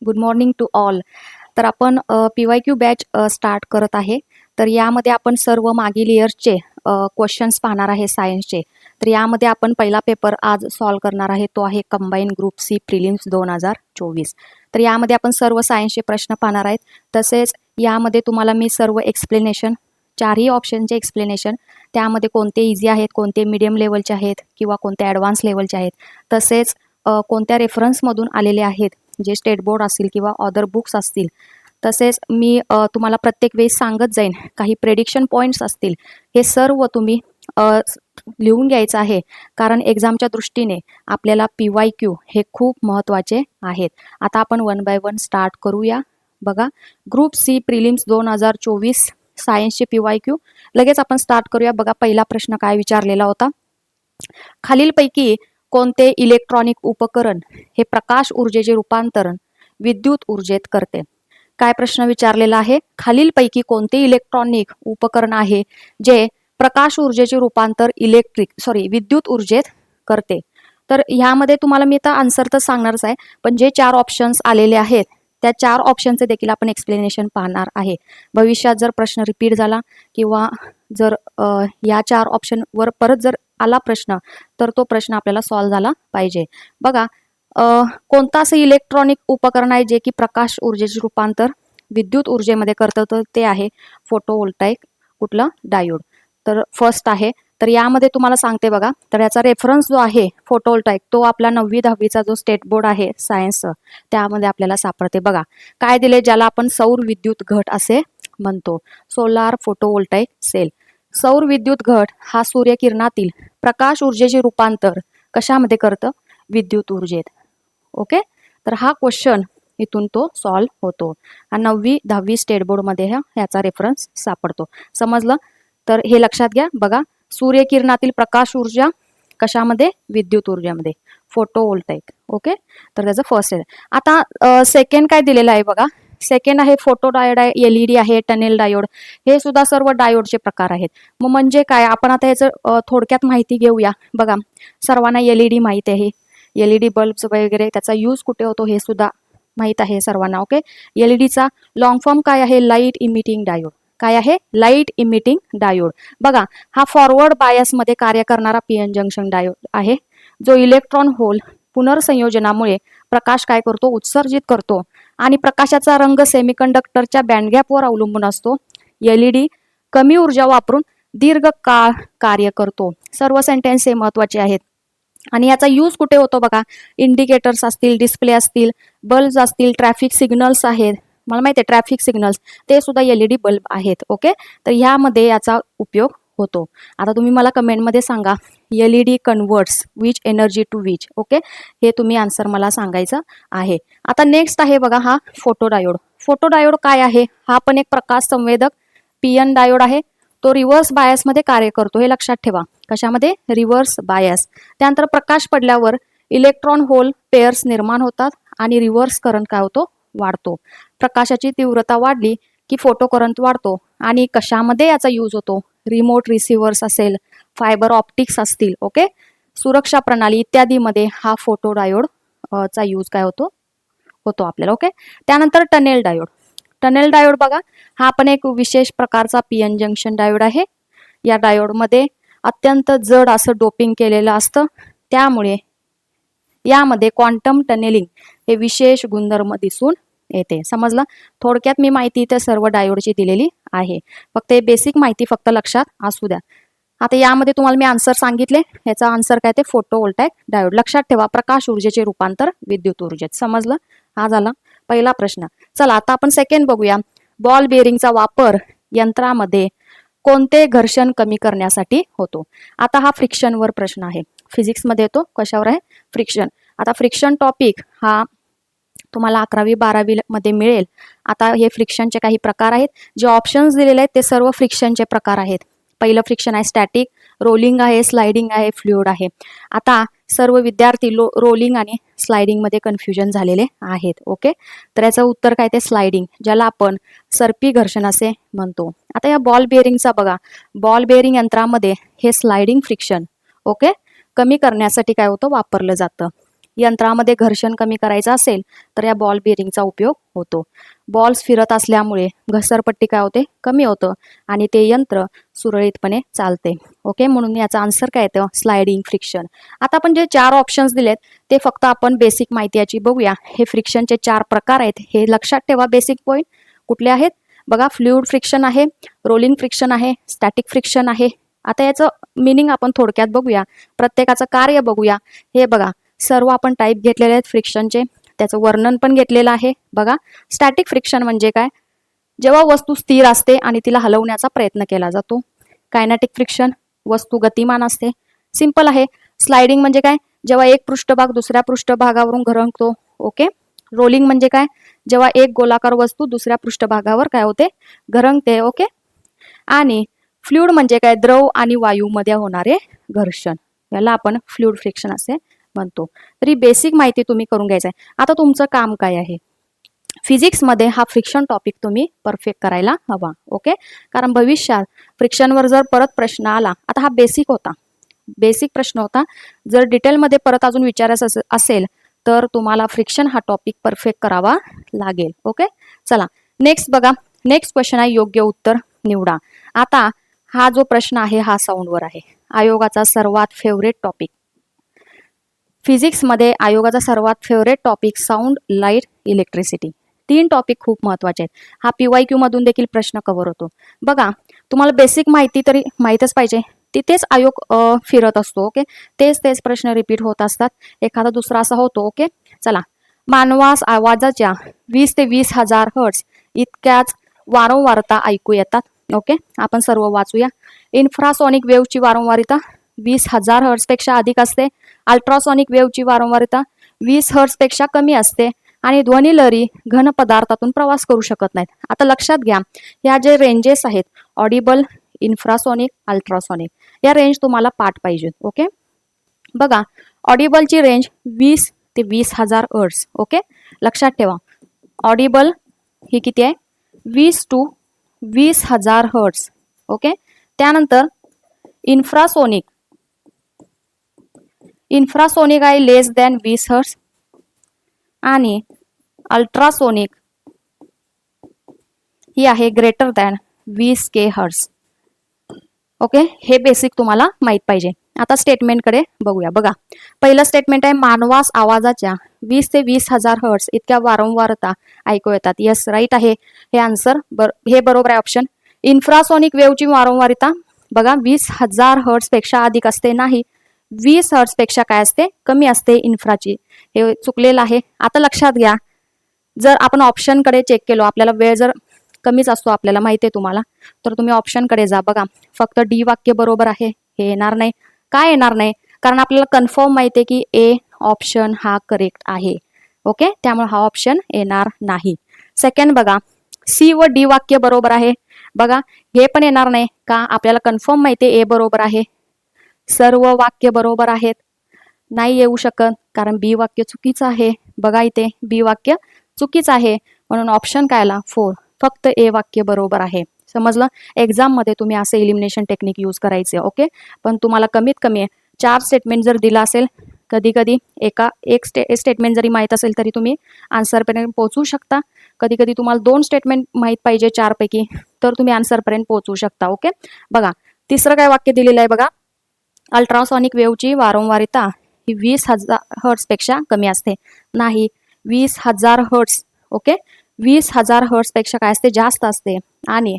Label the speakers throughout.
Speaker 1: Good morning to all. तर आपण PYQ batch start करत आहे. तर यामध्ये आपण सर्व मागील इयर्सचे क्वेश्चन्स पाहणार आहे सायन्सचे. तर यामध्ये आपण पहिला पेपर आज सॉल्व करणार आहे, तो आहे कंबाईन ग्रुप सी प्रिलिम्स 2024. तर यामध्ये आपण सर्व सायन्सचे प्रश्न पाहणार आहेत. तसेच यामध्ये तुम्हाला मी सर्व एक्सप्लेनेशन, चारही ऑप्शनचे एक्सप्लेनेशन, त्यामध्ये कोणते इझी आहेत, कोणते मीडियम लेवलचे आहेत किंवा कोणते ॲडव्हान्स लेवलचे आहेत, तसेच कोणत्या रेफरन्समधून आलेले आहेत, जे स्टेट बोर्ड असतील किंवा अदर बुक्स असतील. तसेच मी तुम्हाला प्रत्येक वेळेस सांगत जाईन, काही प्रेडिक्शन पॉईंट्स असतील, हे सर्व तुम्ही लिहून घ्यायचं आहे, कारण एक्झामच्या दृष्टीने आपल्याला PYQ हे खूप महत्त्वाचे आहेत. आता आपण वन बाय वन स्टार्ट करूया. बघा, ग्रुप सी प्रिलिम्स 2024 सायन्सचे PYQ लगेच आपण स्टार्ट करूया. बघा, पहिला प्रश्न काय विचारलेला होता, खालीलपैकी कोणते इलेक्ट्रॉनिक उपकरण हे प्रकाश ऊर्जेचे रूपांतरण विद्युत ऊर्जेत करते. काय प्रश्न विचारलेला आहे, खालीलपैकी कोणते इलेक्ट्रॉनिक उपकरण आहे जे प्रकाश ऊर्जेचे रूपांतर विद्युत ऊर्जेत करते. तर ह्यामध्ये तुम्हाला मी आता आन्सर तर सांगणारच आहे, पण जे 4 ऑप्शन्स आलेले आहेत त्या 4 ऑप्शनचे देखील आपण एक्सप्लेनेशन पाहणार आहे. भविष्यात जर प्रश्न रिपीट झाला किंवा जर या 4 ऑप्शनवर परत जर आला प्रश्न, तर तो प्रश्न आपल्याला सॉल्व्ह झाला पाहिजे. बघा, कोणतं असं इलेक्ट्रॉनिक उपकरण आहे जे की प्रकाश ऊर्जेचे रूपांतर विद्युत ऊर्जेमध्ये करतं, तर ते आहे फोटोवोल्टाईक. कुठलं? डायोड. तर फर्स्ट आहे. तर यामध्ये तुम्हाला सांगते बघा, तर याचा रेफरन्स जो आहे फोटोवोल्टाईक, तो आपला 9वी-10वीचा जो स्टेट बोर्ड आहे सायन्सचं, त्यामध्ये आपल्याला सापडते. बघा काय दिले, ज्याला आपण सौर विद्युत घट असे म्हणतो, सोलार फोटोवोल्टाईक सेल. सौर विद्युत घट हा सूर्यकिरणातील प्रकाश ऊर्जेचे रूपांतर कशामध्ये करतं? विद्युत ऊर्जेत. ओके, तर हा क्वेश्चन इथून तो सॉल्व्ह होतो. हा 9वी-10वी स्टेट बोर्डमध्ये ह्याचा रेफरन्स सापडतो. समजलं? तर हे लक्षात घ्या. बघा, सूर्यकिरणातील प्रकाश ऊर्जा कशामध्ये? विद्युत ऊर्जेमध्ये, फोटोवोल्टाईक. ओके, तर त्याचं फर्स्ट आहे. आता सेकंड काय दिलेलं आहे बघा, सेकंड आहे फोटो डायोड आहे, LED आहे, टनेल डायोड. हे सुद्धा सर्व डायोडचे प्रकार आहेत. मग म्हणजे काय, आपण आता ह्याचं थोडक्यात माहिती घेऊया. बघा, सर्वांना LED माहिती आहे, LED बल्ब्स वगैरे, त्याचा यूज कुठे होतो हे सुद्धा माहीत आहे सर्वांना. ओके, LEDचा लॉंग फॉर्म काय आहे? Light emitting diode. काय आहे? Light emitting diode. बघा, हा फॉरवर्ड बायसमध्ये कार्य करणारा PN जंक्शन डायोड आहे, जो इलेक्ट्रॉन होल पुनर्संयोजनामुळे प्रकाश काय करतो? उत्सर्जित करतो. आणि प्रकाशाचा रंग सेमीकंडक्टरच्या बँडगॅपवर अवलंबून असतो. LED कमी ऊर्जा वापरून दीर्घ काळ कार्य करतो. सर्व सेंटेन्स हे महत्वाचे आहेत. आणि याचा यूज कुठे होतो बघा, इंडिकेटर्स असतील, डिस्प्ले असतील, बल्ब्स असतील, ट्रॅफिक सिग्नल्स आहेत. मला माहिती आहे ट्रॅफिक सिग्नल्स, ते सुद्धा LED बल्ब आहेत. ओके, तर ह्यामध्ये याचा उपयोग होतो. आता तुम्ही मला कमेंटमध्ये सांगा, LED converts which energy to which. Okay, हे तुम्ही आन्सर मला सांगायचं आहे. आता नेक्स्ट आहे बघा, हा फोटो डायोड. फोटो डायोड काय आहे? हा पण एक प्रकाश संवेदक PN डायोड आहे. तो रिव्हर्स बायसमध्ये कार्य करतो, हे लक्षात ठेवा. कशामध्ये? Reverse bias. त्यानंतर प्रकाश पडल्यावर इलेक्ट्रॉन होल पेअर्स निर्माण होतात आणि रिव्हर्स करंट काय होतो? वाढतो. प्रकाशाची तीव्रता वाढली की फोटो करंट वाढतो. आणि कशामध्ये याचा यूज होतो? रिमोट रिसिव्हर्स असेल, फायबर ऑप्टिक्स असतील, ओके, सुरक्षा प्रणाली इत्यादीमध्ये हा फोटो डायोड चा यूज काय होतो आपल्याला. ओके, त्यानंतर टनेल डायोड. टनेल डायोड बघा, हा पण एक विशेष प्रकारचा PN जंक्शन डायोड आहे. या डायोडमध्ये अत्यंत जड असं डोपिंग केलेलं असतं, त्यामुळे यामध्ये क्वांटम टनेलिंग हे विशेष गुणधर्म दिसून येते. समजलं? थोडक्यात मी माहिती इथे सर्व डायोडची दिलेली आहे, फक्त हे बेसिक माहिती फक्त लक्षात असू द्या. आता यामध्ये तुम्हाला मी आन्सर सांगितले, याचा आन्सर काय ते फोटोवोल्टाईक डायोड. लक्षात ठेवा, प्रकाश ऊर्जेचे रूपांतर विद्युत ऊर्जेत. समजलं? हा झाला पहिला प्रश्न. चला आता आपण सेकंड बघूया. बॉल बेअरिंगचा वापर यंत्रामध्ये कोणते घर्षण कमी करण्यासाठी होतो? आता हा फ्रिक्शनवर प्रश्न आहे, फिजिक्समध्ये येतो. कशावर आहे? फ्रिक्शन. आता फ्रिक्शन टॉपिक हा तुम्हाला 11वी-12वी मध्ये मिळेल. आता हे फ्रिक्शनचे काही प्रकार आहेत. जे ऑप्शन्स दिलेले आहेत ते सर्व फ्रिक्शनचे प्रकार आहेत. पहिलं फ्रिक्शन आहे स्टॅटिक, रोलिंग आहे, स्लायडिंग आहे, फ्लुइड आहे. आता सर्व विद्यार्थी रोलिंग आणि स्लायडिंग मध्ये कन्फ्युजन झालेले आहेत. ओके, तर याचं उत्तर काय ते स्लायडिंग, ज्याला आपण सर्पी घर्षण असे म्हणतो. आता या बॉल बेअरिंगचा बघा, बॉल बेअरिंग यंत्रामध्ये हे स्लायडिंग फ्रिक्शन ओके कमी करण्यासाठी काय होतं? वापरलं जातं. यंत्रामध्ये घर्षण कमी करायचं असेल तर या बॉल बेरिंगचा उपयोग होतो. बॉल्स फिरत असल्यामुळे घसरपट्टी काय होते, कमी होतं आणि ते यंत्र सुरळीतपणे चालते. ओके, म्हणून याचा आन्सर काय येतं, स्लायडिंग फ्रिक्शन. आता आपण जे 4 ऑप्शन्स दिलेत ते फक्त आपण बेसिक माहिती याची बघूया. हे फ्रिक्शनचे 4 प्रकार आहेत, हे लक्षात ठेवा. बेसिक पॉईंट कुठले आहेत बघा, फ्लुइड फ्रिक्शन आहे, रोलिंग फ्रिक्शन आहे, स्टॅटिक फ्रिक्शन आहे. आता याचं मिनिंग आपण थोडक्यात बघूया, प्रत्येकाचं कार्य बघूया. हे बघा, सर्व आपण टाईप घेतलेले आहेत फ्रिक्शनचे, त्याचं वर्णन पण घेतलेलं आहे. बघा, स्टॅटिक फ्रिक्शन म्हणजे काय, जेव्हा वस्तू स्थिर असते आणि तिला हलवण्याचा प्रयत्न केला जातो. कायनेटिक फ्रिक्शन, वस्तू गतिमान असते, सिंपल आहे. स्लायडिंग म्हणजे काय, जेव्हा एक पृष्ठभाग दुसऱ्या पृष्ठभागावरून घरंगतो. ओके, रोलिंग म्हणजे काय, जेव्हा एक गोलाकार वस्तू दुसऱ्या पृष्ठभागावर काय होते, घरंगते. ओके, आणि फ्लुइड म्हणजे काय, द्रव आणि वायूमध्ये होणारे घर्षण, याला आपण फ्लुइड फ्रिक्शन असे म्हणतो. तरी बेसिक माहिती तुम्ही करून घ्यायचं आहे. आता तुमचं काम काय आहे, फिजिक्समध्ये हा फ्रिक्शन टॉपिक तुम्ही परफेक्ट करायला हवा. ओके, कारण भविष्यात फ्रिक्शनवर जर परत प्रश्न आला, आता हा बेसिक होता, बेसिक प्रश्न होता, जर डिटेलमध्ये परत अजून विचारायचं असेल तर तुम्हाला फ्रिक्शन हा टॉपिक परफेक्ट करावा लागेल. ओके, चला नेक्स्ट बघा. नेक्स्ट क्वेश्चन आहे, योग्य उत्तर निवडा. आता हा जो प्रश्न आहे हा साऊंडवर आहे. आयोगाचा सर्वात फेवरेट टॉपिक फिजिक्समध्ये, आयोगाचा सर्वात favourite topic sound, light, electricity. 3 topic खूप महत्वाचे आहेत. हा PYQ मधून देखील प्रश्न कव्हर होतो. बघा, तुम्हाला बेसिक माहिती तरी माहीतच पाहिजे, तिथेच आयोग फिरत असतो. ओके, तेच प्रश्न रिपीट होत असतात, एखादा दुसरा असा होतो. ओके, चला, मानवास आवाजाच्या 20 ते 20,000 हर्ट्ज इतक्याच वारंवारता ऐकू येतात. ओके, आपण सर्व वाचूया. इन्फ्रासॉनिक वेव्हची वारंवारता 20,000 हर्ट्ज पेक्षा अधिक असते. अल्ट्रासॉनिक वेव्हची वारंवारता 20 हर्ट्ज पेक्षा कमी असते आणि ध्वनी लहरी घन पदार्थातून प्रवास करू शकत नाहीत. आता लक्षात घ्या, या जे रेंजेस आहेत, ऑडिबल, इन्फ्रासॉनिक, अल्ट्रासॉनिक, या रेंज तुम्हाला पाठ पाहिजेत. ओके, बघा, ऑडिबलची रेंज 20 ते 20,000 हर्ट्ज. ओके, लक्षात ठेवा, ऑडिबल ही किती आहे, 20 to 20,000 हर्ट्ज. ओके, त्यानंतर इन्फ्रासोनिक, इन्फ्रासोनिक आहे लेस दॅन 20 हर्ट्ज आणि अल्ट्रासोनिक ही आहे greater than 20K hertz. Okay, हे बेसिक तुम्हाला माहित पाहिजे. आता स्टेटमेंटकडे बघूया. बघा, पहिलं स्टेटमेंट आहे, मानवास आवाजाच्या 20 ते 20,000 हर्ट्ज इतक्या वारंवारता ऐकू येतात. यस, राईट आहे हे आन्सर, हे बरोबर आहे ऑप्शन. इन्फ्रासोनिक वेव्हची वारंवारता बघा 20,000 हर्ट्ज पेक्षा अधिक असते, नाही, 20 हर्ट्ज पेक्षा काय असते, कमी असते इन्फ्राची. हे चुकलेलं आहे. आता लक्षात घ्या, जर आपण ऑप्शनकडे चेक केलो, आपल्याला वेळ जर कमीच असतो, आपल्याला माहिती आहे तुम्हाला, तर तुम्ही ऑप्शनकडे जा. बघा, फक्त डी वाक्य बरोबर आहे, हे येणार नाही. काय येणार नाही, कारण आपल्याला कन्फर्म माहिती आहे की ए ऑप्शन हा करेक्ट आहे. ओके, त्यामुळे हा ऑप्शन येणार नाही. सेकंड बघा, सी व डी वाक्य बरोबर आहे. बघा, हे पण येणार नाही, का आपल्याला कन्फर्म माहिती आहे ए बरोबर आहे. सर्व वाक्य बरोबर आहेत, नाही येऊ शकत, कारण बी वाक्य चुकीचं आहे. बघा, इथे बी वाक्य चुकीचं आहे, म्हणून ऑप्शन काय आला, 4, फक्त ए वाक्य बरोबर आहे. समजलं, एक्झाम मध्ये तुम्ही असे एलिमिनेशन टेक्निक यूज करायचे. ओके, पण तुम्हाला कमीत कमी 4 स्टेटमेंट जर दिला असेल, कधी कधी एक स्टेटमेंट जरी माहीत असेल तरी तुम्ही आन्सरपर्यंत पोहोचू शकता. कधी कधी तुम्हाला 2 स्टेटमेंट माहीत पाहिजे 4 पैकी, तर तुम्ही आन्सरपर्यंत पोहोचू शकता. ओके, बघा, तिसरं काय वाक्य दिलेलं आहे बघा, अल्ट्रासॉनिक वेव्हची वारंवारता ही 20,000 हर्ट्ज पेक्षा कमी असते, नाही, 20,000 हर्ट्ज. ओके, 20,000 हर्ट्ज पेक्षा काय असते, जास्त असते. आणि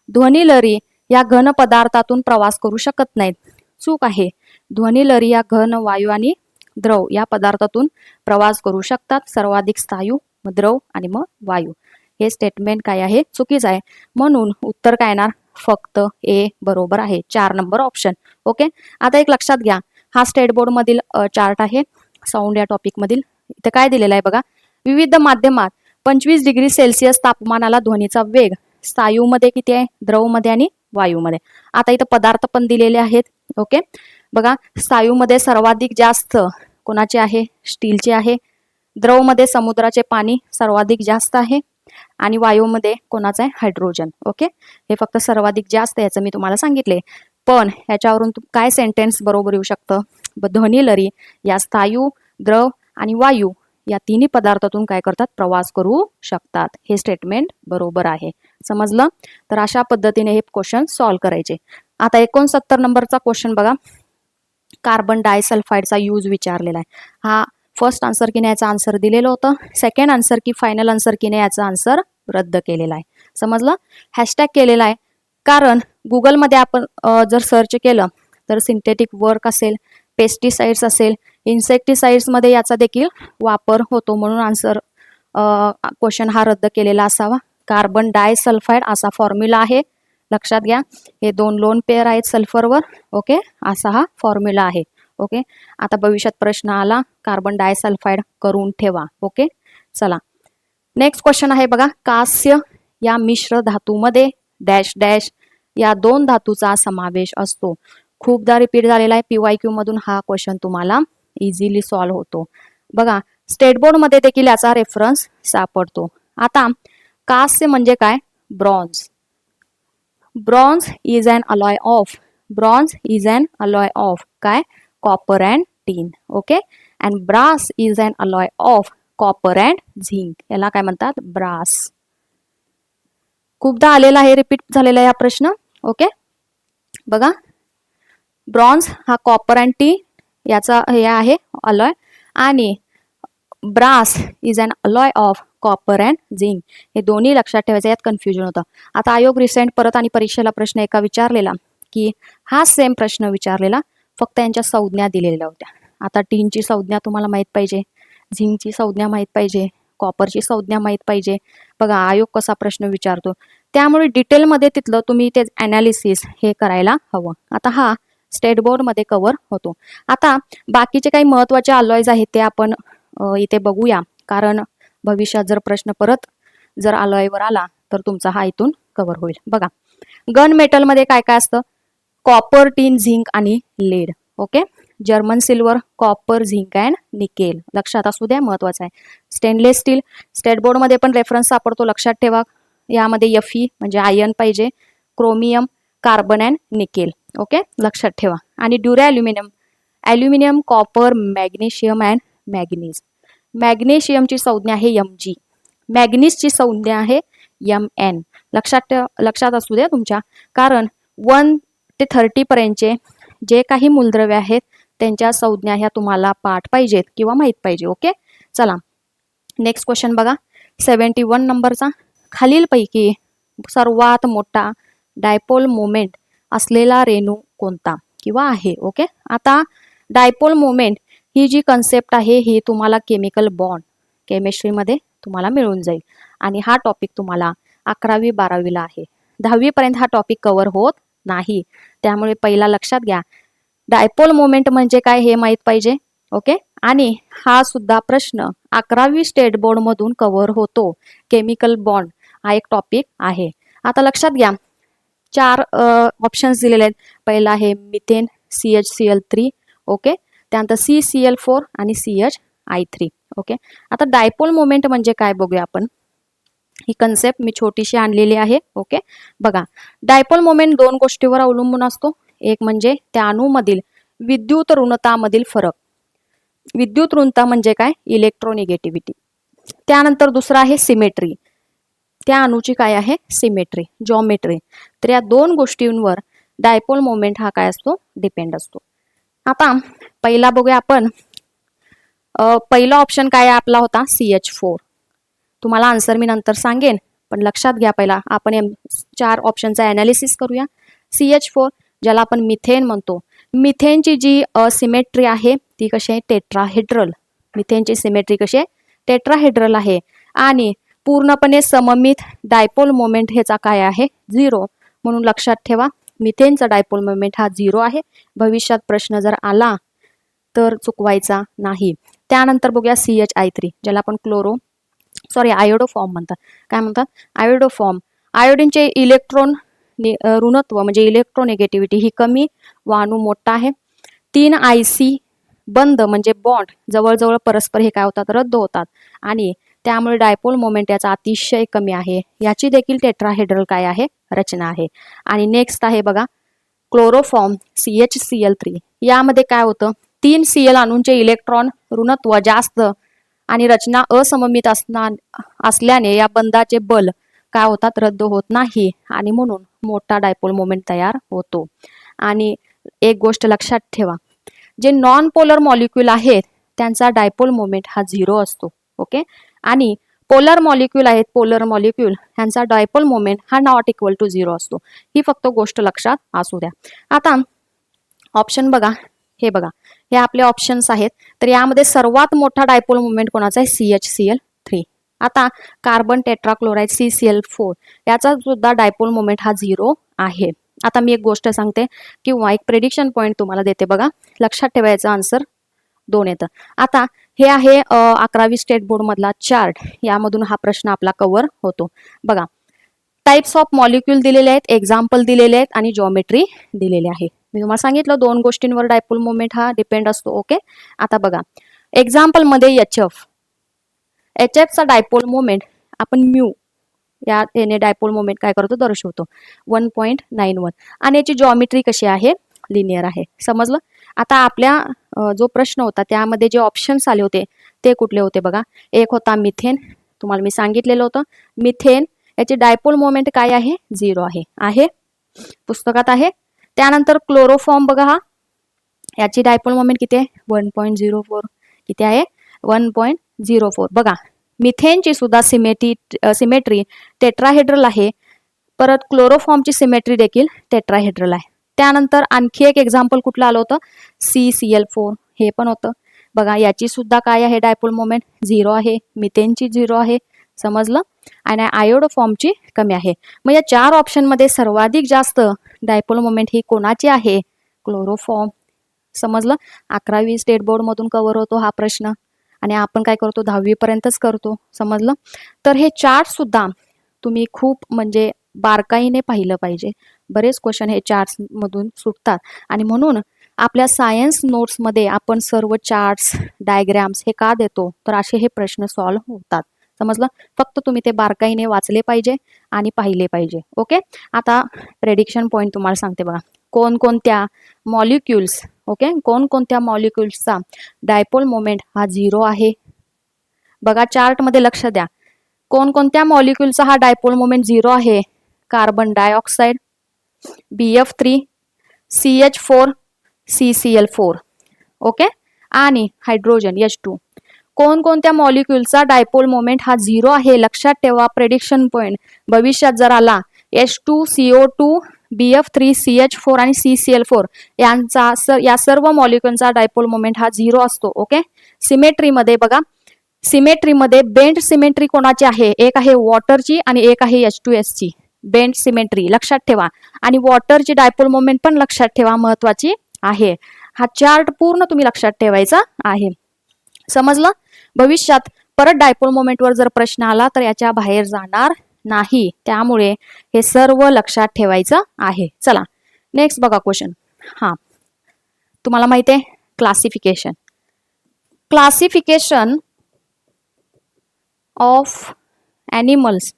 Speaker 1: ध्वनी लहरी या घन पदार्थातून प्रवास करू शकत नाहीत. चूक आहे, ध्वनी लहरी या घन, वायू आणि द्रव या पदार्थातून प्रवास करू शकतात. सर्वाधिक स्थायू, द्रव आणि मग वायू. हे स्टेटमेंट काय आहे, चुकीचं आहे. म्हणून उत्तर काय येणार, फक्त ए बरोबर आहे, 4 नंबर ऑप्शन. ओके, आता एक लक्षात घ्या, हा स्टेट बोर्ड मधील चार्ट आहे साऊंड या टॉपिक मधील. इथे काय दिलेलं आहे बघा, विविध माध्यमात 25 डिग्री सेल्सिअस तापमानाला ध्वनीचा वेग स्थायूमध्ये किती आहे, द्रवमध्ये आणि वायूमध्ये. आता इथं पदार्थ पण दिलेले आहेत. ओके, बघा, स्थायूमध्ये सर्वाधिक जास्त कोणाचे आहे, स्टीलचे आहे. द्रवमध्ये समुद्राचे पाणी सर्वाधिक जास्त आहे आणि वायूमध्ये कोणाचं आहे, हायड्रोजन. ओके, हे फक्त सर्वाधिक जास्त याचं मी तुम्हाला सांगितले. पण ह्याच्यावरून काय सेंटेन्स बरोबर येऊ शकतं, ध्वनी लहरी या स्थायू, द्रव आणि वायू या तिन्ही पदार्थातून काय करतात, प्रवास करू शकतात. हे स्टेटमेंट बरोबर आहे. समजलं? तर अशा पद्धतीने हे क्वेश्चन सॉल्व्ह करायचे. आता 69 नंबरचा क्वेश्चन बघा. कार्बन डायसल्फाइडचा यूज विचारलेला आहे. हा फर्स्ट आन्सर की नाही याचा आन्सर दिलेलं होतं, सेकंड आन्सर की फायनल आन्सर की नाही याचा आन्सर रद्द केलेला आहे. समजलं? हॅशटॅग केलेला आहे कारण गुगलमध्ये आपण जर सर्च केलं तर सिंथेटिक वर्क असेल, पेस्टिसाइड्स असेल, इन्सेक्टिसाइड्समध्ये याचा देखील वापर होतो, म्हणून आन्सर क्वेश्चन हा रद्द केलेला असावा. कार्बन डायसल्फाइड असा फॉर्म्युला आहे, लक्षात घ्या. हे 2 लोन पेअर आहेत सल्फरवर. ओके, असा हा फॉर्म्युला आहे. ओके, आता भविष्यात प्रश्न आला कार्बन डायसल्फाइड करून ठेवा. ओके, चला नेक्स्ट क्वेश्चन आहे बघा. कांस्य या मिश्र धातूमध्ये डॅश डॅश या 2 धातूचा समावेश असतो. खूपदा रिपीट झालेला आहे, PYQ मधून हा क्वेश्चन तुम्हाला इझिली सॉल्व्ह होतो. बघा, स्टेट बोर्ड मध्ये देखील याचा रेफरन्स सापडतो. आता कांस्य म्हणजे काय? Bronze. Bronze is an alloy of, bronze is an alloy of काय? Copper and tin. Okay, and brass is an alloy of copper and zinc. याला काय म्हणतात? ब्रास. खूपदा आलेला आहे, रिपीट झालेला आहे हा प्रश्न. ओके, बघा, ब्रॉन्झ हा कॉपर अँड टीन याचा हे आहे अलॉय, आणि brass is an alloy of copper and zinc. हे दोन्ही लक्षात ठेवायचं, यात कन्फ्युजन होतं. आता आयोग रिसेंट परत आणि परीक्षेला प्रश्न एका विचारलेला की हा सेम प्रश्न विचारलेला, फक्त यांच्या संज्ञा दिलेल्या होत्या. आता टीनची संज्ञा तुम्हाला माहित पाहिजे, झिंकची संज्ञा माहित पाहिजे, कॉपरची संज्ञा माहित पाहिजे. बघा आयोग कसा प्रश्न विचारतो, त्यामुळे डिटेलमध्ये तिथलं तुम्ही ते ॲनालिसिस हे करायला हवं. आता हा स्टेट बोर्डमध्ये कव्हर होतो. आता बाकीचे काही महत्त्वाचे अलॉयज आहेत ते आपण इथे बघूया, कारण भविष्यात जर प्रश्न परत जर अलॉयवर आला तर तुमचा हा इथून कव्हर होईल. बघा, गन मेटलमध्ये काय काय असतं? कॉपर, टीन, झिंक आणि lead. Okay, German silver, copper, zinc and nickel. लक्षात असू द्या, महत्वाचं आहे. स्टेनलेस स्टील स्टेट बोर्डमध्ये पण रेफरन्स सापडतो, लक्षात ठेवा. यामध्ये Fe म्हणजे आयर्न पाहिजे, chromium, carbon and nickel. Okay, लक्षात ठेवा. आणि dura aluminium, aluminium, copper, magnesium and manganese. मॅग्नेशियमची संज्ञा आहे Mg, मॅग्नीजची संज्ञा आहे Mn. लक्षात असू द्या तुमच्या, कारण 1 ते 30 पर्यंतचे जे काही मूलद्रव्य आहेत त्यांच्या संज्ञा ह्या तुम्हाला पाठ पाहिजेत किंवा माहीत पाहिजे. ओके, चला नेक्स्ट क्वेश्चन बघा. 71 नंबरचा. खालीलपैकी सर्वात मोठा डायपोल मोमेंट असलेला रेणू कोणता किंवा आहे? ओके, आता डायपोल मोमेंट ही जी कन्सेप्ट आहे ही तुम्हाला केमिकल बॉन्ड केमिस्ट्रीमध्ये तुम्हाला मिळून जाईल, आणि हा टॉपिक तुम्हाला 11वी 12वीला आहे. 10वी पर्यंत हा टॉपिक कव्हर होत नाही, त्यामुळे पहिला लक्षात घ्या, डायपोल मोमेंट म्हणजे काय हे माहित पाहिजे. ओके, आणि हा सुद्धा प्रश्न 11वी स्टेट बोर्ड मधून कव्हर होतो. केमिकल बॉन्ड हा एक टॉपिक आहे. आता लक्षात घ्या, 4 ऑप्शन्स दिलेले आहेत. पहिला आहे मिथेन, CHCl3. ओके, त्यानंतर CCl4 आणि CHI3. ओके, आता डायपोल मोमेंट म्हणजे काय बघूया आपण. ही कन्सेप्ट मी छोटीशी आणलेली आहे. ओके, बघा, डायपोल मोमेंट 2 गोष्टीवर अवलंबून असतो. एक म्हणजे त्या अणूमधील विद्युत ऋणतामधील फरक. विद्युत ऋणता म्हणजे काय? इलेक्ट्रोनिगेटिव्हिटी. त्यानंतर दुसरा आहे सिमेट्री, त्या अणूची काय आहे? Symmetry, geometry. तर या 2 गोष्टींवर डायपोल मोमेंट हा काय असतो? डिपेंड असतो. आता पहिला बघूया आपण. पहिला ऑप्शन काय आपला होता? CH4. तुम्हाला आन्सर मी नंतर सांगेन, पण लक्षात घ्या, पहिला आपण 4 ऑप्शनचा ॲनालिसिस करूया. CH4 ज्याला आपण मिथेन म्हणतो, मिथेनची जी सिमेट्री आहे ती कशी आहे? टेट्राहेड्रल. मिथेनची सिमेट्री कशी आहे? टेट्राहेड्रल आहे, आणि पूर्णपणे सममित डायपोल मोमेंट ह्याचा काय आहे? 0. म्हणून लक्षात ठेवा, मिथेनचा डायपोल मोमेंट हा 0 आहे. भविष्यात प्रश्न जर आला तर चुकवायचा नाही. त्यानंतर बघूया CHI3 ज्याला आपण आयोडोफॉर्म म्हणतात. काय म्हणतात? आयोडोफॉर्म. आयोडीनचे इलेक्ट्रॉन ऋणत्व म्हणजे इलेक्ट्रोनिगेटिव्हिटी ही कमी व अणू मोठा आहे. 3 IC बंद म्हणजे बॉन्ड जवळजवळ परस्पर हे काय होतात? रद्द होतात, आणि त्यामुळे डायपोल मोमेंट याचा अतिशय कमी आहे. याची देखील टेट्राहेड्रल काय आहे? रचना आहे. आणि नेक्स्ट आहे बघा क्लोरोफॉर्म, CHCl3. यामध्ये काय होतं? 3 Cl अणूंचे इलेक्ट्रॉन ऋणत्व जास्त आणि रचना असममित असल्याने या बंधाचे बल काय होतात, रद्द होत नाही आणि म्हणून मोठा डायपोल मोमेंट तयार होतो. आणि एक गोष्ट लक्षात ठेवा, जे नॉन पोलर मॉलिक्यूल आहेत त्यांचा डायपोल मोमेंट हा 0 असतो. ओके, आणि पोलर मॉलिक्यूल आहेत, पोलर मॉलिक्यूल यांचा डायपोल मोमेंट हा नॉट इक्वल टू 0 असतो. ही फक्त गोष्ट लक्षात असू द्या. आता ऑप्शन बघा, हे बघा, हे आपले ऑप्शन्स आहेत. तर यामध्ये सर्वात मोठा डायपोल मोमेंट कोणाचा आहे, CH3. आता कार्बन टेट्राक्लोराइड CCl4 याचा सुद्धा डायपोल मोमेंट हा 0 आहे. आता मी एक गोष्ट सांगते किंवा एक प्रेडिक्शन पॉईंट तुम्हाला देते बघा, लक्षात ठेवायचं आन्सर 2 येतं. आता हे आहे 11वी स्टेट बोर्ड मधला चार्ट, यामधून हा प्रश्न आपला कव्हर होतो. बघा, टाइप्स ऑफ मॉलिक्यूल दिलेले आहेत, एक्झाम्पल दिलेले आहेत आणि जॉमेट्री दिलेली आहे. मी तुम्हाला सांगितलं 2 गोष्टींवर डायपोल मोमेंट हा डिपेंड असतो. ओके, आता बघा एक्झाम्पल मध्ये HF चा डायपोल मोमेंट आपण म्यू याने डायपोल मोमेंट काय करतो, दर्शवतो 1.91 आणि याची जॉमेट्री कशी आहे, लिनियर आहे. समजलं. आता आपल्या जो प्रश्न होता त्यामध्ये जे ऑप्शन्स आले होते ते कुठले होते बघा, एक होता मिथेन, तुम्हाला मी सांगितलेलं होतं मिथेन याची डायपोल मोमेंट काय आहे, 0 आहे, पुस्तकात आहे. त्यानंतर क्लोरोफॉर्म बघा, हा याची डायपोल मोमेंट किती आहे, 1.04. किती आहे, 1.04. बघा मिथेनची सुद्धा सिमेट्री टेट्राहेड्रल आहे, परत क्लोरोफॉर्मची सिमेट्री देखील टेट्राहेड्रल आहे. त्यानंतर आणखी एक एक्झाम्पल कुठलं आलं होतं, CCl4 हे पण होतं बघा, याची सुद्धा काय आहे, डायपोल मोमेंट 0 आहे, मिथेनची 0 आहे. समजलं. आणि आयोडो फॉर्मची कमी आहे. मग या 4 ऑप्शन मध्ये सर्वाधिक जास्त डायपोल मोमेंट ही कोणाची आहे, क्लोरोफॉर्म. समजलं. 11वी स्टेट बोर्ड मधून कव्हर होतो हा प्रश्न आणि आपण काय करतो 10वी पर्यंतच करतो. समजलं. तर हे चार्ट सुद्धा तुम्ही खूप म्हणजे बारकाईने पाहिलं पाहिजे. बरेच क्वेश्चन हे चार्ट्स मधून सुटतात आणि म्हणून आपल्या सायन्स नोट्स मध्ये आपण सर्व चार्ट्स डायग्राम्स हे का देतो, तर असे हे प्रश्न सॉल्व्ह होतात. समजलं. फक्त तुम्ही ते बारकाईने वाचले पाहिजे आणि पाहिले पाहिजे. ओके, आता प्रेडिक्शन पॉईंट तुम्हाला सांगते बघा, कोणकोणत्या मॉलिक्युल्स, ओके, कोणकोणत्या मॉलिक्युल्सचा डायपोल मोमेंट हा 0 आहे. बघा चार्ट मध्ये लक्ष द्या, कोणकोणत्या मॉलिक्युलचा हा डायपोल मोमेंट 0 आहे. Carbon dioxide BF3, CH4, CCl4. Okay, आणि हायड्रोजन H2. कोणकोणत्या मॉलिक्युलचा डायपोल मोमेंट हा 0 आहे. लक्षात ठेवा, प्रेडिक्शन पॉइंट भविष्यात जर आला H2, CO2, BF3, CH4 आणि CCl4 यांचा या सर्व मॉलिक्युलचा डायपोल मोमेंट हा 0 असतो. ओके, सिमेट्री मध्ये बघा, सिमेट्री मध्ये बेंड सिमेट्री कोणाची आहे, एक आहे वॉटरची आणि एक आहे H2S ची बेंड सिमेट्री. लक्षात ठेवा. आणि वॉटरची डायपोल मोमेंट पण लक्षात ठेवा, महत्वाची आहे. हा चार्ट पूर्ण तुम्ही लक्षात ठेवायचा आहे. समजलं. भविष्यात परत डायपोल मोमेंट वर जर प्रश्न आला तर याच्या बाहेर जाणार नाही, त्यामुळे हे सर्व लक्षात ठेवायचं आहे. चला नेक्स्ट बघा क्वेश्चन. हा तुम्हाला माहिती आहे classification. Classification of animals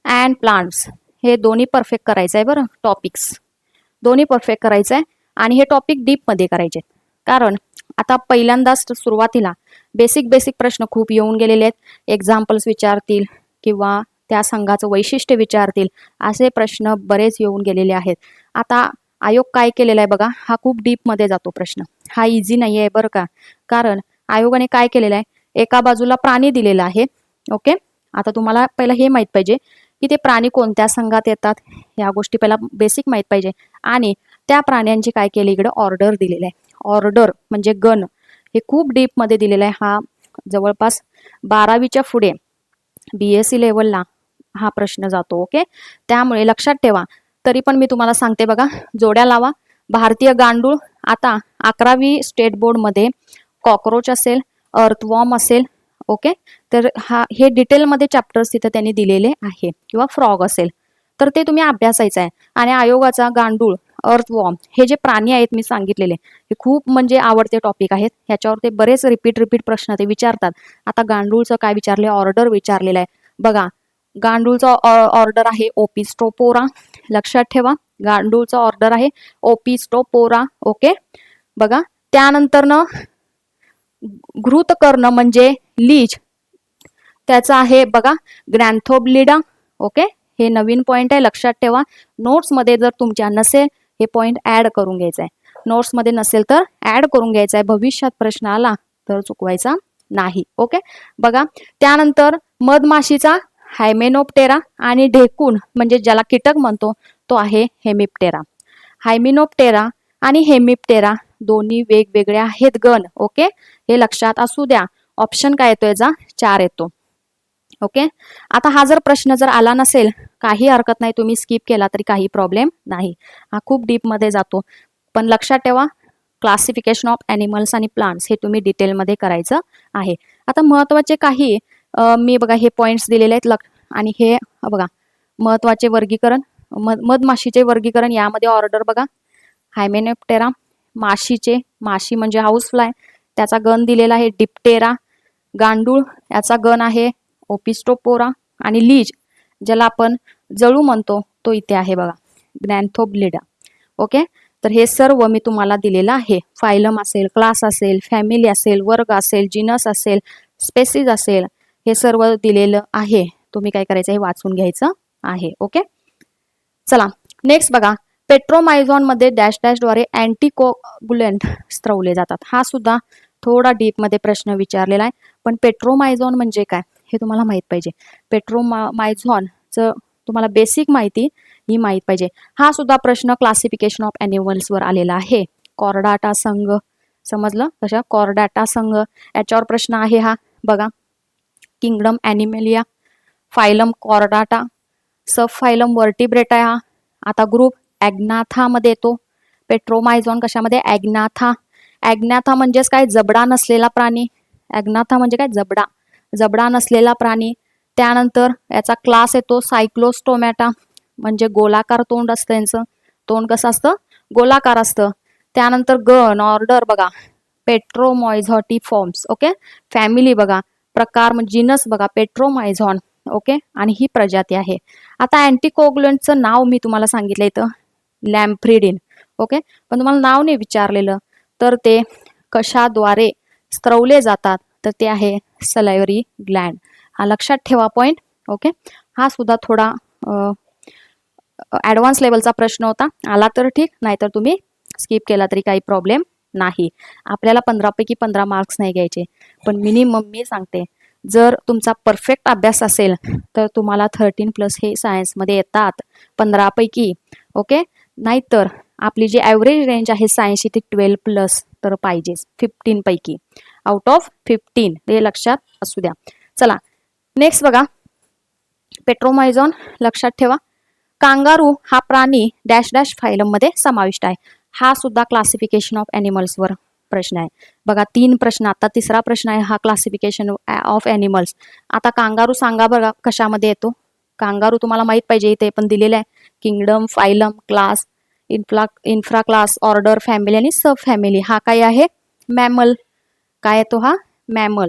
Speaker 1: and plants हे दोन्ही परफेक्ट करायचं आहे बरं. टॉपिक्स दोन्ही परफेक्ट करायचं आहे आणि हे टॉपिक डीप मध्ये करायचे, कारण आता पहिल्यांदाच सुरुवातीला बेसिक प्रश्न खूप येऊन गेलेले आहेत. एक्झाम्पल्स विचारतील किंवा त्या संघाचं वैशिष्ट्य विचारतील, असे प्रश्न बरेच येऊन गेलेले आहेत. आता आयोग काय केलेला आहे बघा, हा खूप डीप मध्ये जातो प्रश्न, हा इझी नाही आहे बरं का. कारण आयोगाने काय केलेलं आहे, एका बाजूला प्राणी दिलेला आहे. ओके, आता तुम्हाला पहिला हे माहित पाहिजे की ते प्राणी कोणत्या संघात येतात, या गोष्टी पहिला बेसिक माहित पाहिजे. आणि त्या प्राण्यांची काय केली, इकडे ऑर्डर दिलेला आहे. ऑर्डर म्हणजे गण हे खूप डीप मध्ये दिलेला आहे. हा जवळपास 12वीच्या पुढे BSc लेवलला हा प्रश्न जातो. ओके, त्यामुळे लक्षात ठेवा. तरी पण मी तुम्हाला सांगते बघा, जोड्या लावा. भारतीय गांडूळ, आता 11वी स्टेट बोर्ड मध्ये कॉकरोच असेल, अर्थवॉर्म असेल. ओके, तर हे डिटेलमध्ये चॅप्टर्स तिथे त्यांनी दिलेले आहे, किंवा फ्रॉग असेल तर ते तुम्ही अभ्यासायचं आहे. आणि आयोगाचा गांडूळ, अर्थवॉर्म हे जे प्राणी आहेत मी सांगितलेले, हे खूप म्हणजे आवडते टॉपिक आहेत. ह्याच्यावर ते बरेच रिपीट प्रश्न ते विचारतात. आता गांडूळचं काय विचारले, ऑर्डर विचारलेला आहे बघा. गांडूळचा ऑर्डर आहे ओपिस्टोपोरा. लक्षात ठेवा, गांडूळचा ऑर्डर आहे ओपिस्टोपोरा. ओके, बघा. त्यानंतर न घृतकर्ण म्हणजे लीच, त्याचा आहे बघा ग्रॅन्थोब्लिडा. ओके, हे नवीन पॉइंट आहे, लक्षात ठेवा. नोट्समध्ये जर तुमच्या नसेल हे पॉइंट ऍड करून घ्यायचा आहे. नोट्समध्ये नसेल तर ऍड करून घ्यायचा आहे, भविष्यात प्रश्न आला तर चुकवायचा नाही. ओके, बघा. त्यानंतर मधमाशीचा हायमेनोप्टेरा आणि ढेकूण म्हणजे ज्याला कीटक म्हणतो तो आहे हेमिप्टेरा. हायमेनोप्टेरा आणि हेमिप्टेरा दोन्ही वेगवेगळे आहेत गण. ओके, हे लक्षात असू द्या. ऑप्शन काय येतो याचा? 4 येतो. ओके, आता हा जर प्रश्न जर आला नसेल काही हरकत नाही, तुम्ही स्किप केला तरी काही प्रॉब्लेम नाही. हा खूप डीप मध्ये जातो, पण लक्षात ठेवा क्लासिफिकेशन ऑफ ॲनिमल्स आणि प्लांट्स हे तुम्ही डिटेलमध्ये करायचं आहे. आता महत्वाचे काही मी बघा हे पॉइंट्स दिलेले आहेत आणि हे बघा महत्वाचे वर्गीकरण, मधमाशीचे वर्गीकरण, यामध्ये ऑर्डर बघा. हायमेनोप्टेरा, माशी म्हणजे हाऊस फ्लाय, त्याचा गण दिलेला आहे डिप्टेरा. गांडूळ याचा गण आहे ओपिस्टोपोरा. आणि लीज ज्याला आपण जळू म्हणतो तो इथे आहे बघा ग्रॅन्थोब्लिडा. ओके, तर हे सर्व मी तुम्हाला दिलेलं आहे. फायलम असेल, क्लास असेल, फॅमिली असेल, वर्ग असेल, जिनस असेल, स्पेसीज असेल, हे सर्व दिलेलं आहे. तुम्ही काय करायचं हे वाचून घ्यायचं आहे. ओके, चला नेक्स्ट बघा. पेट्रोमायझॉन मध्ये डॅश डॅश द्वारे अँटीकोगुलेंट स्त्रवले जातात. हा सुद्धा थोडा डीप मध्ये प्रश्न विचारलेला आहे, पण पेट्रोमायझॉन म्हणजे काय हे तुम्हाला माहित पाहिजे. पेट्रोमायझॉनचं तुम्हाला बेसिक माहिती ही माहित पाहिजे. हा सुद्धा प्रश्न क्लासिफिकेशन ऑफ ॲनिमल्स वर आलेला आहे. कॉर्डाटा संघ, समजलं कशा? कॉर्डाटा संघ याच्यावर प्रश्न आहे हा बघा. किंगडम ॲनिमेलिया, फायलम कॉर्डाटा, सब फायलम वर्टिब्रेटा. हा आता ग्रुप ॲग्नाथा मध्ये येतो. पेट्रोमायझॉन कशामध्ये? ॲग्नाथा. ॲग्नाथा म्हणजेच काय? जबडा नसलेला प्राणी. ॲग्नाथा म्हणजे काय? जबडा नसलेला प्राणी. त्यानंतर याचा क्लास येतो सायक्लोस्टोमॅटा, म्हणजे गोलाकार तोंड असतं यांचं. तोंड कसं असतं? गोलाकार असतं. त्यानंतर गण ऑर्डर बघा पेट्रोमॉयझॉटी फॉर्म्स. ओके, फॅमिली बघा, प्रकार म्हणजे जिनस बघा पेट्रोमायझॉन. ओके, आणि ही प्रजाती आहे. आता अँटीकोगुलेंटचं नाव मी तुम्हाला सांगितलं इथं लॅम्प्रिडिन. ओके, पण तुम्हाला नाव नाही विचारलेलं, तर ते कशाद्वारे स्त्रवले जातात तर ते आहे सलायव्हरी ग्लँड. हा लक्षात ठेवा पॉइंट. ओके, हा सुद्धा थोडा ॲडव्हान्स लेवलचा प्रश्न होता, आला तर ठीक, नाहीतर तुम्ही स्किप केला तरी काही प्रॉब्लेम नाही. आपल्याला 15 पैकी 15 मार्क्स नाही घ्यायचे, पण मिनिमम मी सांगते जर तुमचा परफेक्ट अभ्यास असेल तर तुम्हाला 13+ हे सायन्समध्ये येतात 15 पैकी. ओके, नाहीतर आपली जी ॲव्हरेज रेंज आहे सायन्सची ती 12+ तर पाहिजेच 15 पैकी आउट ऑफ 15, हे लक्षात असू द्या. चला नेक्स्ट बघा. पेट्रोमायझॉन लक्षात ठेवा. कांगारू हा प्राणी डॅश डॅश फायलम मध्ये समाविष्ट आहे. हा सुद्धा क्लासिफिकेशन ऑफ ॲनिमल्स वर प्रश्न आहे बघा. 3 प्रश्न, आता तिसरा प्रश्न आहे हा क्लासिफिकेशन ऑफ ॲनिमल्स. आता कांगारू सांगा बघा कशामध्ये येतो. कांगारू तुम्हाला माहित पाहिजे, इथे पण दिलेलं आहे. Kingdom, phylum, class, infra class, order, family आणि सब फॅमिली. हा काय आहे? मॅमल. काय येतो हा? मॅमल.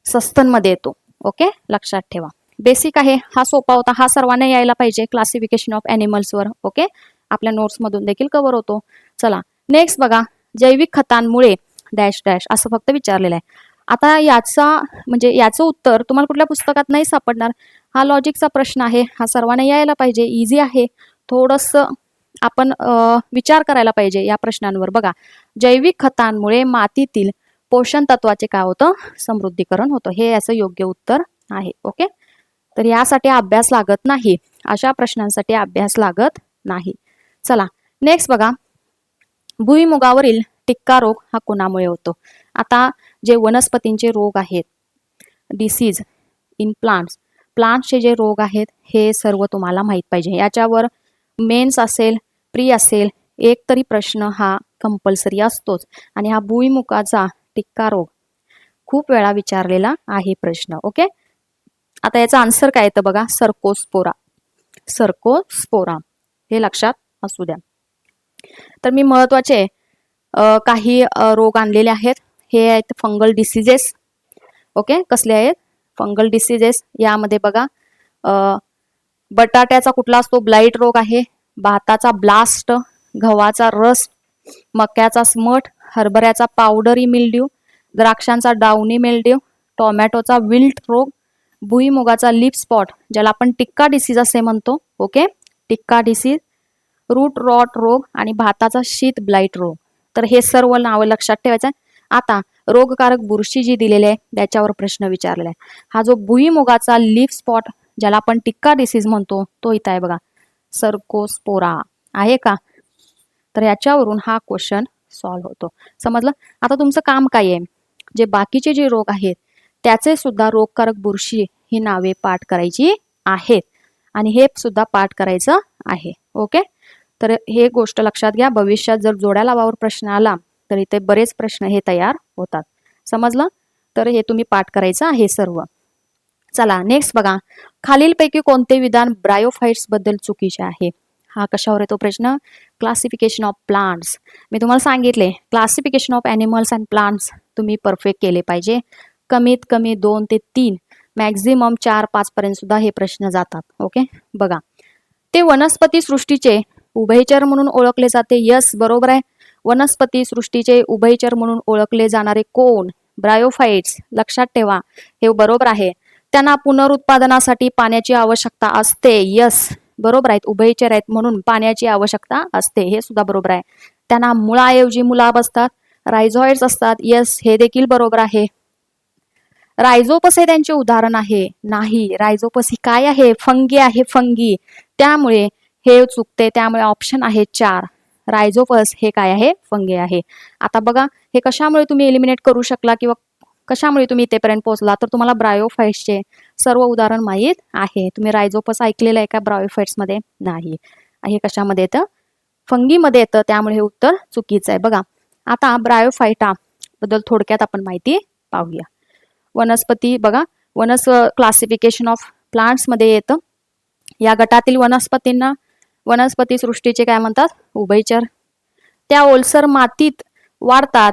Speaker 1: सस्तनमध्ये येतो. ओके, लक्षात ठेवा. बेसिक आहे, हा सोपा होता, हा सर्वांना यायला पाहिजे क्लासिफिकेशन ऑफ ॲनिमल्स वर. ओके, आपल्या नोट्स मधून देखील कव्हर होतो. चला नेक्स्ट बघा. जैविक खतांमुळे डॅश डॅश असं फक्त विचारलेलं आहे. आता याचा म्हणजे याचं उत्तर तुम्हाला कुठल्या पुस्तकात नाही सापडणार. हा लॉजिकचा प्रश्न आहे, हा सर्वांना यायला पाहिजे, इझी आहे. थोडंसं आपण विचार करायला पाहिजे या प्रश्नांवर. बघा, जैविक खतांमुळे मातीतील पोषण तत्वाचे काय होतं? समृद्धीकरण होतं. हे याचं योग्य उत्तर आहे. ओके, तर यासाठी अभ्यास लागत नाही, अशा प्रश्नांसाठी अभ्यास लागत नाही. चला नेक्स्ट बघा. भुईमुगावरील टिक्का रोग हा कोणामुळे होतो? आता जे वनस्पतींचे रोग आहेत, डिसीज इन प्लांट्सचे जे रोग आहेत हे सर्व तुम्हाला माहित पाहिजे. याच्यावर मेन्स असेल, प्री असेल, एक तरी प्रश्न हा कंपल्सरी असतोच. आणि हा भुईमुगाचा टिक्का रोग खूप वेळा विचारलेला आहे प्रश्न. ओके, आता याचा आन्सर काय येतं बघा. सर्कोस्पोरा, हे लक्षात असू द्या. तर मी महत्वाचे काही रोग आणलेले आहेत. हे आहेत फंगल डिसीजेस. ओके, कसले आहेत? Fungal diseases. यामध्ये बघा बटाट्याचा कुठला असतो? ब्लाइट रोग आहे. भाताचा ब्लास्ट, गव्हाचा रस्ट, मक्याचा स्मट, हरभऱ्याचा पावडरी मिल्ड्यू, द्राक्षांचा डाउनी मिल्ड्यू, टोमॅटोचा विल्ट रोग, भुईमुगाचा लिप स्पॉट ज्याला आपण टिक्का डिसीज असे म्हणतो, ओके, टिक्का डिसीज, रूट रॉट रोग आणि भाताचा शीत ब्लाइट रोग. तर हे सर्व नावं लक्षात ठेवायचं आहे. आता रोगकारक बुरशी जी दिलेली आहे त्याच्यावर प्रश्न विचारलेला आहे. हा जो भुईमुगाचा लीफ स्पॉट ज्याला आपण टिक्का डिसीज म्हणतो तो इथं आहे बघा, सर्कोस्पोरा आहे का. तर याच्यावरून हा क्वेश्चन सॉल्व्ह होतो. समजलं. आता तुमचं काम काय आहे, जे बाकीचे जे रोग आहेत त्याचे सुद्धा रोगकारक बुरशी ही नावे पाठ करायची आहेत आणि हे सुद्धा पाठ करायचं आहे. ओके. तर हे गोष्ट लक्षात घ्या. भविष्यात जर जोड्या लावावर प्रश्न आला तर इथे बरेच प्रश्न हे तयार होतात. समजलं. तर हे तुम्ही पाठ करायचं आहे सर्व. चला नेक्स्ट बघा, खालीलपैकी कोणते विधान ब्रायोफाइट्स बद्दल चुकीचे आहे. हा कशावर येतो प्रश्न, क्लासिफिकेशन ऑफ प्लांट्स. मी तुम्हाला सांगितले classification of animals and plants तुम्ही परफेक्ट केले पाहिजे. कमीत कमी 2 ते 3 मॅक्झिमम 4-5 पर्यंत सुद्धा हे प्रश्न जातात. ओके. बघा, ते वनस्पती सृष्टीचे उभयचर म्हणून ओळखले जाते. यस, बरोबर आहे. वनस्पती सृष्टीचे उभयचर म्हणून ओळखले जाणारे कोण, ब्रायोफाइट्स. लक्षात ठेवा, हे बरोबर आहे. त्यांना पुनरुत्पादनासाठी पाण्याची आवश्यकता असते. यस, बरोबर आहेत. उभयचर आहेत म्हणून पाण्याची आवश्यकता असते, हे सुद्धा बरोबर आहे. त्यांना मुळाऐवजी मुलाब असतात, रायझॉइड्स असतात. यस, हे देखील बरोबर आहे. रायझोपस हे त्यांचे उदाहरण आहे. नाही, रायझोपस ही काय आहे, फंगी आहे, फंगी. त्यामुळे हे चुकते. त्यामुळे ऑप्शन आहे 4, रायझोपस हे काय आहे, फंगी आहे. आता बघा, हे कशामुळे तुम्ही एलिमिनेट करू शकला किंवा कशामुळे तुम्ही इथेपर्यंत पोहोचला, तर तुम्हाला ब्रायोफाइट्सचे सर्व उदाहरण माहीत आहे. तुम्ही रायझोपस ऐकलेलं आहे का ब्रायोफाइट्स मध्ये, नाही. हे कशामध्ये येतं, फंगीमध्ये येतं. त्यामुळे हे उत्तर चुकीचं आहे. बघा, आता ब्रायोफाइटा बद्दल थोडक्यात आपण माहिती पाहूया. वनस्पती बघा, क्लासिफिकेशन ऑफ प्लांट्स मध्ये येतं. या गटातील वनस्पतींना वनस्पती सृष्टीचे काय म्हणतात, उभयचर. त्या ओलसर मातीत वाढतात,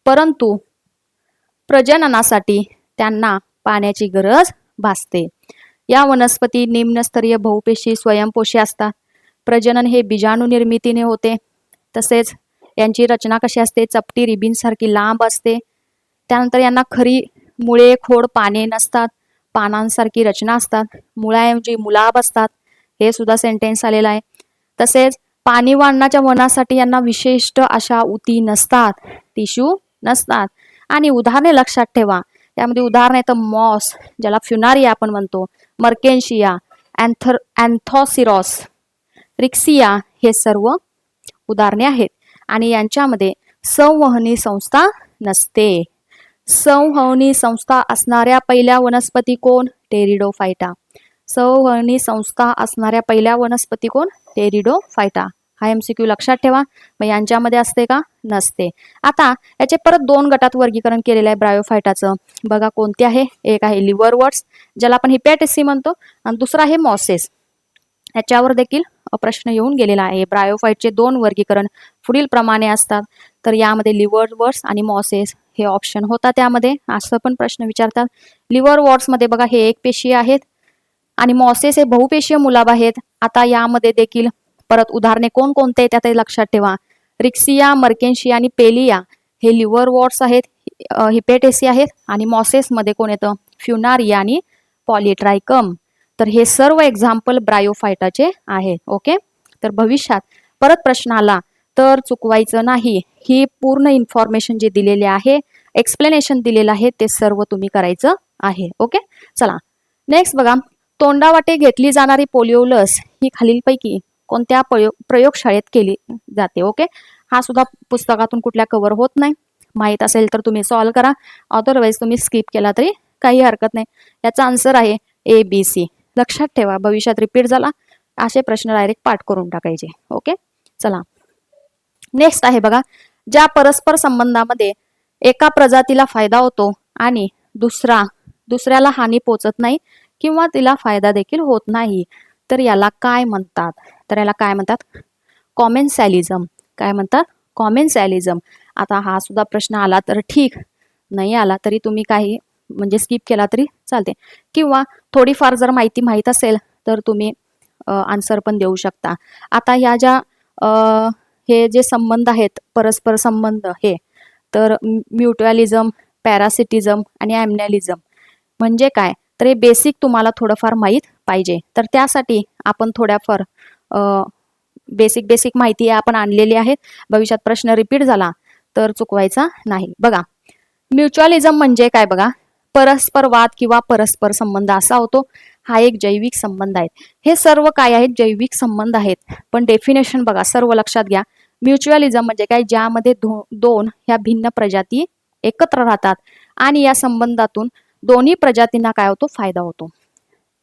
Speaker 1: परंतु प्रजननासाठी त्यांना पाण्याची गरज भासते. या वनस्पती निम्नस्तरीय बहुपेशी स्वयंपोषी असतात. प्रजनन हे बीजाणू निर्मितीने होते. तसेच यांची रचना कशी असते, चपटी रिबीन सारखी लांब असते. त्यानंतर यांना खरी मुळे, खोड, पाने नसतात. पानांसारखी रचना असतात. मुळाऐवजी मुलाब असतात. हे सुद्धा सेंटेन्स आलेला आहे. तसेच पाणी वाढण्याच्या वनासाठी यांना विशिष्ट अशा उती नसतात, टिश्यू नसतात. आणि उदाहरणे लक्षात ठेवा, यामध्ये उदाहरण येतं मॉस ज्याला फ्युनारिया आपण म्हणतो, मर्केन्शिया, अँथॉसिरॉस, रिक्सिया, हे सर्व उदाहरणे आहेत. आणि यांच्यामध्ये संवहनी संस्था नसते. संवहनी संस्था असणाऱ्या पहिल्या वनस्पती कोण, टेरिडोफायटा. संवहनी संस्था असणाऱ्या पहिल्या वनस्पती कोण, टेरिडोफायटा. हा MCQ लक्षात ठेवा. मग यांच्यामध्ये असते का, नसते. आता याचे परत 2 गटात वर्गीकरण केलेलं आहे ब्रायोफायटाचं. बघा कोणते आहे, एक आहे लिव्हरवर्ट्स ज्याला आपण हिपॅटेसी म्हणतो आणि दुसरा आहे मॉसेस. याच्यावर देखील प्रश्न येऊन गेलेला आहे. ब्रायोफाइटचे 2 वर्गीकरण पुढील प्रमाणे असतात. तर यामध्ये लिव्हरवर्ट्स आणि मॉसेस हे ऑप्शन होता. त्यामध्ये असं पण प्रश्न विचारतात. लिव्हरवर्ट्स मध्ये बघा हे एकपेशीय आहेत आणि मॉसेस हे बहुपेशीय मुलाब आहेत. आता यामध्ये देखील परत उदाहरणे कोणकोणते त्यात लक्षात ठेवा. रिक्सिया, मर्केन्शिया आणि पेलिया हे लिव्हरवर्ट्स आहेत, हिपेटेसी आहेत. आणि मॉसेस मध्ये कोण येतं, फ्युनारिया आणि पॉलिट्रायकम. तर हे सर्व एक्झाम्पल ब्रायोफायटाचे आहेत. ओके. तर भविष्यात परत प्रश्न आला तर चुकवायचं नाही. ही पूर्ण इन्फॉर्मेशन जे दिलेले आहे, एक्सप्लेनेशन दिलेलं आहे, ते सर्व तुम्ही करायचं आहे. ओके. चला नेक्स्ट बघा, तोंडावाटे घेतली जाणारी पोलिओ लस ही खालीलपैकी कोणत्या प्रयोगशाळेत केली जाते. ओके. हा सुद्धा पुस्तकातून कुठल्या कव्हर होत नाही. माहीत असेल तर तुम्ही सॉल्व्ह करा, अदरवाईज तुम्ही स्किप केला तरी काही हरकत नाही. याचा आन्सर आहे ABC. लक्षात ठेवा, भविष्यात रिपीट झाला असे प्रश्न डायरेक्ट पाठ करून टाकायचे. ओके. चला नेक्स्ट आहे बघा, ज्या परस्पर संबंधामध्ये एका प्रजातीला फायदा होतो आणि दुसऱ्याला हानी पोचत नाही किंवा तिला फायदा देखील होत नाही, तर याला काय म्हणतात, तर याला काय म्हणतात, कॉमेन्सॅलिझम. काय म्हणतात, कॉमेन्सॅलिझम. आता हा सुद्धा प्रश्न आला तर ठीक, नाही आला तरी तुम्ही काही म्हणजे स्किप केला तरी चालते, किंवा थोडीफार जर माहिती माहीत असेल तर तुम्ही आन्सर पण देऊ शकता. आता ह्या ज्या हे जे संबंध आहेत परस्पर संबंध हे तर म्युच्युअलिझम, पॅरासिटिझम आणि ॲम्नॅलिझम म्हणजे काय तर हे बेसिक तुम्हाला थोडंफार माहीत पाहिजे. तर त्यासाठी आपण थोड्याफार बेसिक बेसिक माहिती आपण आणलेली आहे. भविष्यात प्रश्न रिपीट झाला तर चुकवायचा नाही. बघा म्युच्युअलिझम म्हणजे काय बघा परस्पर वाद किंवा परस्पर संबंध असा होतो. हा एक जैविक संबंध आहे. हे सर्व काय आहेत जैविक संबंध आहेत. पण डेफिनेशन बघा सर्व लक्षात घ्या. म्युच्युअलिझम म्हणजे काय ज्यामध्ये दोन ह्या भिन्न प्रजाती एकत्र राहतात आणि या संबंधातून दोन्ही प्रजातींना काय होतो फायदा होतो.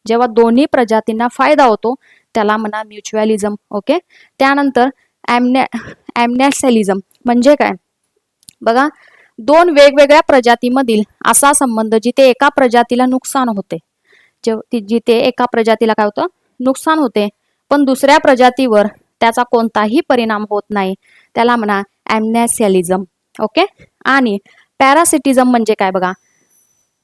Speaker 1: जेव्हा दोन्ही प्रजातींना फायदा होतो त्याला म्हणा म्युच्युअलिझम. ओके. त्यानंतर ॲम्नॅलिझम म्हणजे काय बघा दोन वेगवेगळ्या प्रजातीमधील असा संबंध जिथे एका प्रजातीला नुकसान होते, जिथे एका प्रजातीला काय होतं नुकसान होते पण दुसऱ्या प्रजातीवर त्याचा कोणताही परिणाम होत नाही त्याला म्हणा ॲम्नॅलिझम. ओके. आणि पॅरासिटिझम म्हणजे काय बघा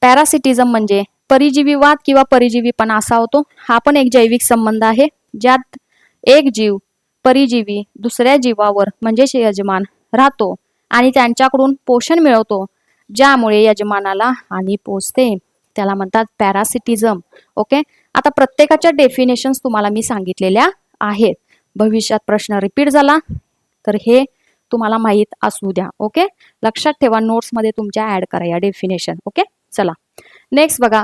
Speaker 1: पॅरासिटिझम म्हणजे परिजीवीवाद किंवा परिजीवीपणा असा होतो. हा पण एक जैविक संबंध आहे ज्यात एक जीव परिजीवी दुसऱ्या जीवावर म्हणजेच यजमान राहतो आणि त्यांच्याकडून पोषण मिळवतो ज्यामुळे यजमानाला हानी पोचते त्याला म्हणतात पॅरासिटिझम. ओके. आता प्रत्येकाच्या डेफिनेशन्स तुम्हाला मी सांगितलेल्या आहेत. भविष्यात प्रश्न रिपीट झाला तर हे तुम्हाला माहीत असू द्या. ओके. लक्षात ठेवा नोट्समध्ये तुमच्या ऍड करा या डेफिनेशन. ओके. चला नेक्स्ट बघा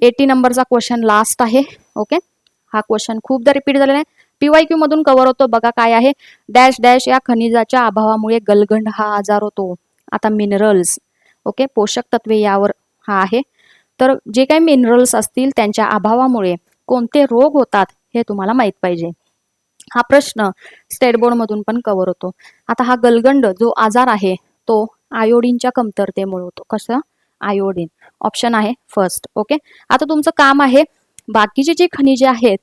Speaker 1: 80 नंबरचा क्वेश्चन लास्ट आहे. ओके. हा क्वेश्चन खूपदा रिपीट झालेला आहे. PYQ मधून कव्हर होतो. बघा काय आहे डॅश डॅश या खनिजाच्या अभावामुळे गलगंड हा आजार होतो. आता मिनरल्स ओके पोषक तत्वे यावर हा आहे. तर जे काही मिनरल्स असतील त्यांच्या अभावामुळे कोणते रोग होतात हे तुम्हाला माहित पाहिजे. हा प्रश्न स्टेट बोर्ड मधून पण कव्हर होतो. आता हा गलगंड जो आजार आहे तो आयोडीनच्या कमतरतेमुळे होतो. कसं आयोडीन ऑप्शन आहे फर्स्ट. ओके. आता तुमचं काम आहे बाकीचे जे खनिजे आहेत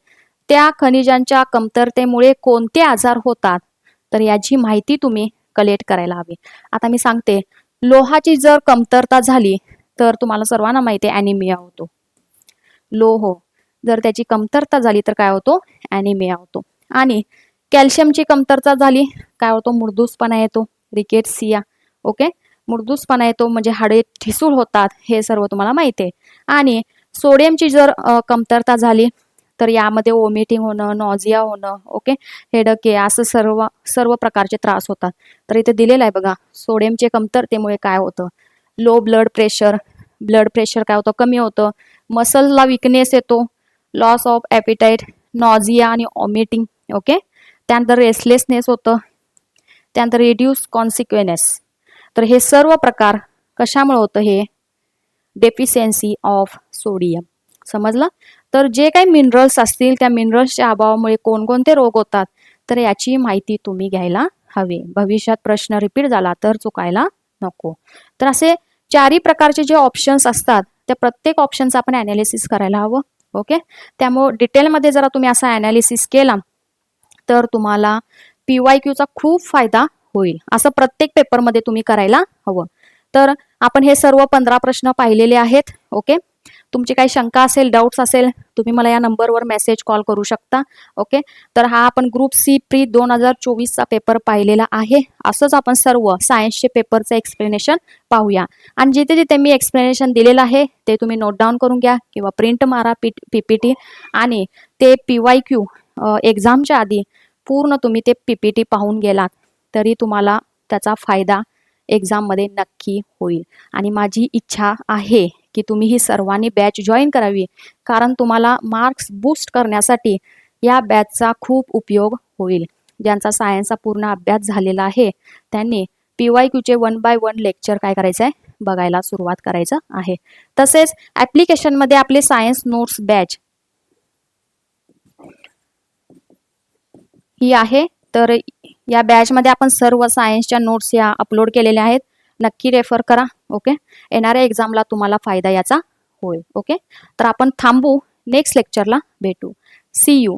Speaker 1: त्या खनिजांच्या कमतरतेमुळे कोणते आजार होतात तर याची माहिती तुम्ही कलेक्ट करायला हवी. आता मी सांगते लोहाची जर कमतरता झाली तर तुम्हाला सर्वांना माहिती आहे ॲनिमिया होतो. लोह जर त्याची कमतरता झाली तर काय होतो ॲनिमिया होतो. आणि कॅल्शियमची कमतरता झाली काय होतो मुर्दूसपणा येतो रिकेट्सिया. ओके. मुर्दूसपणा येतो म्हणजे हाडे ठिसूळ होतात हे सर्व तुम्हाला माहिती आहे. आणि सोडियमची जर कमतरता झाली तर यामध्ये वॉमिटिंग होणं नॉझिया होणं ओके हेडक असं सर्व प्रकारचे त्रास होतात. तर इथे दिलेलं आहे बघा सोडियमचे कमतरतेमुळे काय होतं लो ब्लड प्रेशर काय होतं कमी होतं मसलला विकनेस येतो लॉस ऑफ ॲपिटाईट नॉझिया आणि वॉमिटिंग. ओके. त्यानंतर रेस्टलेसनेस होतं त्यानंतर रिड्यूस कॉन्सिक्वेन्स. तर हे सर्व प्रकार कशामुळे होतं हे डेफिशियन्सी ऑफ सोडियम. समजलं. तर जे काही मिनरल्स असतील त्या मिनरल्सच्या अभावामुळे कोणकोणते रोग होतात तर याची माहिती तुम्ही घ्यायला हवी. भविष्यात प्रश्न रिपीट झाला तर चुकायला नको. तर असे चारही प्रकारचे जे ऑप्शन्स असतात त्या प्रत्येक ऑप्शनचा आपण ॲनालिसिस करायला हवं. ओके. त्यामुळे डिटेलमध्ये जरा तुम्ही असा ॲनालिसिस केला तर तुम्हाला PYQचा खूप फायदा होईल. असं प्रत्येक पेपरमध्ये तुम्ही करायला हवं. तर आपण हे सर्व 15 प्रश्न पाहिलेले आहेत. ओके. तुमची काही शंका असेल डाऊट्स असेल तुम्ही मला या नंबरवर मेसेज कॉल करू शकता. ओके. तर हा आपण ग्रुप सी प्री 2024चा पेपर पाहिलेला आहे. असंच आपण सर्व सायन्सचे पेपरचं एक्सप्लेनेशन पाहूया. आणि जिथे जिथे मी एक्सप्लेनेशन दिलेलं आहे ते तुम्ही नोट डाऊन करून घ्या किंवा प्रिंट मारा PPT आणि ते PYQ एक्झामच्या आधी पूर्ण तुम्ही ते PPT पाहून गेलात तरी तुम्हाला त्याचा फायदा एक्झाममध्ये नक्की होईल. आणि माझी इच्छा आहे की तुम्ही ही सर्वांनी बॅच जॉईन करावी कारण तुम्हाला मार्क्स बूस्ट करण्यासाठी या बॅचचा खूप उपयोग होईल. ज्यांचा सायन्सचा पूर्ण अभ्यास झालेला आहे त्यांनी PYQचे 1 by 1 लेक्चर काय करायचं आहे बघायला सुरुवात करायचं आहे. तसेच ॲप्लिकेशनमध्ये आपले सायन्स नोट्स बॅच ही आहे. तर या बॅचमध्ये आपण सर्व सायन्सच्या नोट्स या अपलोड केलेल्या आहेत. नक्की रेफर करा. ओके. येणाऱ्या एक्झामला तुम्हाला फायदा याचा होईल. ओके. तर आपण थांबू नेक्स्ट लेक्चरला भेटू. See you.